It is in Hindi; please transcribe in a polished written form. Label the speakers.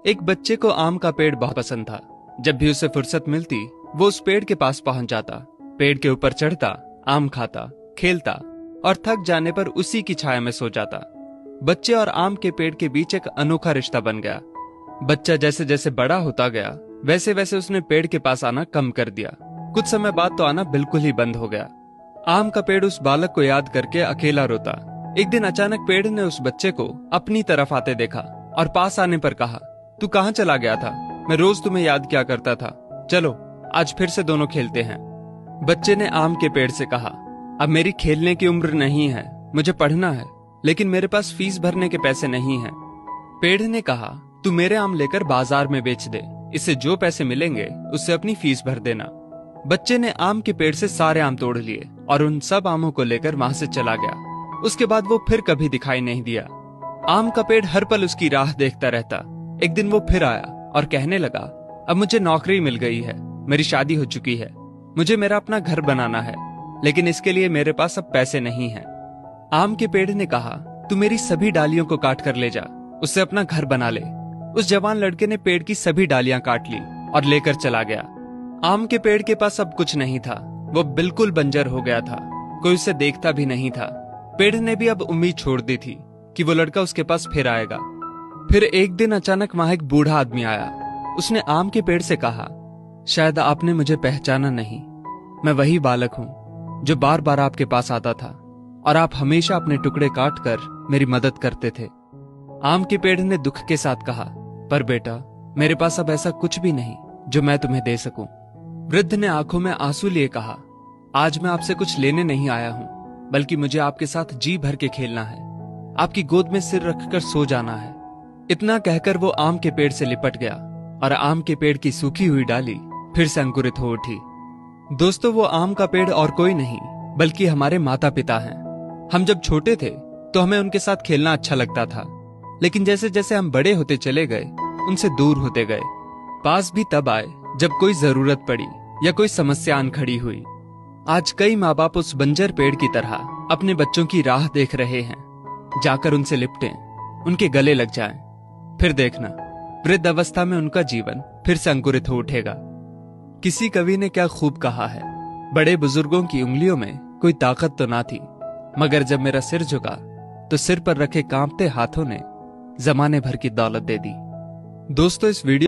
Speaker 1: एक बच्चे को आम का पेड़ बहुत पसंद था। जब भी उसे फुर्सत मिलती वो उस पेड़ के पास पहुंच जाता, पेड़ के ऊपर चढ़ता, आम खाता, खेलता और थक जाने पर उसी की छाया में सो जाता। बच्चे और आम के पेड़ के बीच एक अनोखा रिश्ता बन गया। बच्चा जैसे जैसे बड़ा होता गया वैसे वैसे उसने पेड़ के पास आना कम कर दिया। कुछ समय बाद तो आना बिल्कुल ही बंद हो गया। आम का पेड़ उस बालक को याद करके अकेला रोता। एक दिन अचानक पेड़ ने उस बच्चे को अपनी तरफ आते देखा और पास आने पर कहा, तू कहाँ चला गया था? मैं रोज तुम्हें याद किया करता था। चलो आज फिर से दोनों खेलते हैं। बच्चे ने आम के पेड़ से कहा, अब मेरी खेलने की उम्र नहीं है, मुझे पढ़ना है, लेकिन मेरे पास फीस भरने के पैसे नहीं हैं। पेड़ ने कहा, तू मेरे आम लेकर बाजार में बेच दे, इससे जो पैसे मिलेंगे उससे अपनी फीस भर देना। बच्चे ने आम के पेड़ से सारे आम तोड़ लिए और उन सब आमों को लेकर वहां से चला गया। उसके बाद वो फिर कभी दिखाई नहीं दिया। आम का पेड़ हर पल उसकी राह देखता रहता। एक दिन वो फिर आया और कहने लगा, अब मुझे नौकरी मिल गई है, मेरी शादी हो चुकी है, मुझे मेरा अपना घर बनाना है, लेकिन इसके लिए मेरे पास अब पैसे नहीं हैं। आम के पेड़ ने कहा, तू मेरी सभी डालियों को काट कर ले जा, उससे अपना घर बना ले। उस जवान लड़के ने पेड़ की सभी डालियां काट ली और लेकर चला गया। आम के पेड़ के पास अब कुछ नहीं था, वो बिल्कुल बंजर हो गया था, कोई उसे देखता भी नहीं था। पेड़ ने भी अब उम्मीद छोड़ दी थी कि वो लड़का उसके पास फिर आएगा। फिर एक दिन अचानक वहां एक बूढ़ा आदमी आया। उसने आम के पेड़ से कहा, शायद आपने मुझे पहचाना नहीं, मैं वही बालक हूं जो बार बार आपके पास आता था और आप हमेशा अपने टुकड़े काट कर मेरी मदद करते थे। आम के पेड़ ने दुख के साथ कहा, पर बेटा मेरे पास अब ऐसा कुछ भी नहीं जो मैं तुम्हें दे सकूं। वृद्ध ने आंखों में आंसू लिए कहा, आज मैं आपसे कुछ लेने नहीं आया हूं, बल्कि मुझे आपके साथ जी भर के खेलना है, आपकी गोद में सिर रखकर सो जाना है। इतना कहकर वो आम के पेड़ से लिपट गया और आम के पेड़ की सूखी हुई डाली फिर से अंकुरित हो उठी। दोस्तों, वो आम का पेड़ और कोई नहीं बल्कि हमारे माता पिता हैं। हम जब छोटे थे तो हमें उनके साथ खेलना अच्छा लगता था, लेकिन जैसे जैसे हम बड़े होते चले गए उनसे दूर होते गए। पास भी तब आए जब कोई जरूरत पड़ी या कोई समस्या आन खड़ी हुई। आज कई माँ बाप उस बंजर पेड़ की तरह अपने बच्चों की राह देख रहे हैं, जाकर उनसे लिपटें, उनके गले लग जाएं। फिर देखना वृद्ध अवस्था में उनका जीवन फिर से अंकुरित हो उठेगा। किसी कवि ने क्या खूब कहा है, बड़े बुजुर्गों की उंगलियों में कोई ताकत तो ना थी, मगर जब मेरा सिर झुका तो सिर पर रखे कांपते हाथों ने जमाने भर की दौलत दे दी। दोस्तों, इस वीडियो